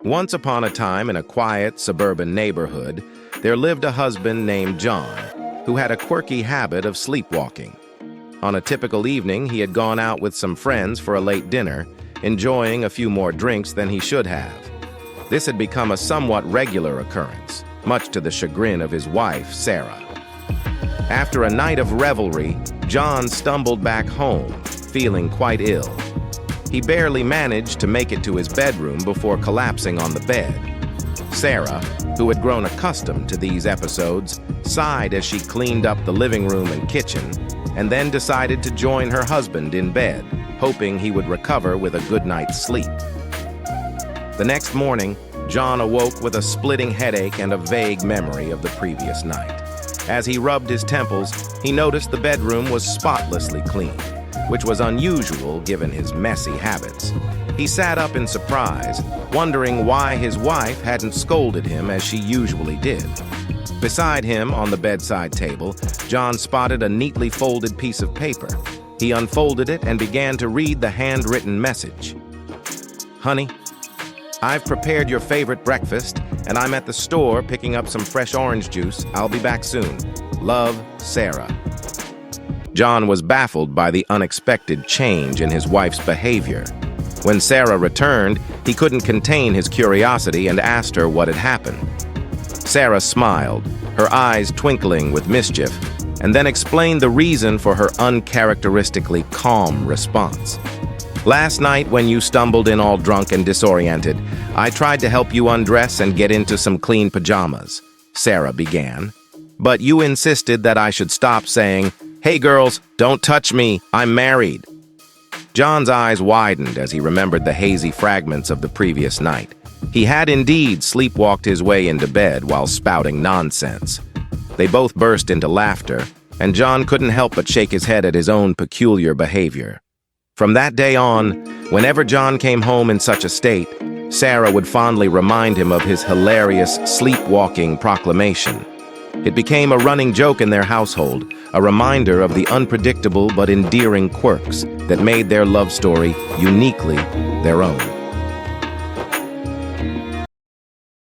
Once upon a time in a quiet suburban neighborhood, there lived a husband named John, who had a quirky habit of sleepwalking. On a typical evening, he had gone out with some friends for a late dinner, enjoying a few more drinks than he should have. This had become a somewhat regular occurrence, much to the chagrin of his wife, Sarah. After a night of revelry, John stumbled back home, feeling quite ill. He barely managed to make it to his bedroom before collapsing on the bed. Sarah, who had grown accustomed to these episodes, sighed as she cleaned up the living room and kitchen, and then decided to join her husband in bed, hoping he would recover with a good night's sleep. The next morning, John awoke with a splitting headache and a vague memory of the previous night. As he rubbed his temples, he noticed the bedroom was spotlessly clean, which was unusual given his messy habits. He sat up in surprise, wondering why his wife hadn't scolded him as she usually did. Beside him, on the bedside table, John spotted a neatly folded piece of paper. He unfolded it and began to read the handwritten message. "Honey, I've prepared your favorite breakfast, and I'm at the store picking up some fresh orange juice. I'll be back soon. Love, Sarah." John was baffled by the unexpected change in his wife's behavior. When Sarah returned, he couldn't contain his curiosity and asked her what had happened. Sarah smiled, her eyes twinkling with mischief, and then explained the reason for her uncharacteristically calm response. "Last night, when you stumbled in all drunk and disoriented, I tried to help you undress and get into some clean pajamas," Sarah began. "But you insisted that I should stop saying, 'Hey girls, don't touch me, I'm married.'" John's eyes widened as he remembered the hazy fragments of the previous night. He had indeed sleepwalked his way into bed while spouting nonsense. They both burst into laughter, and John couldn't help but shake his head at his own peculiar behavior. From that day on, whenever John came home in such a state, Sarah would fondly remind him of his hilarious sleepwalking proclamation. It became a running joke in their household, a reminder of the unpredictable but endearing quirks that made their love story uniquely their own.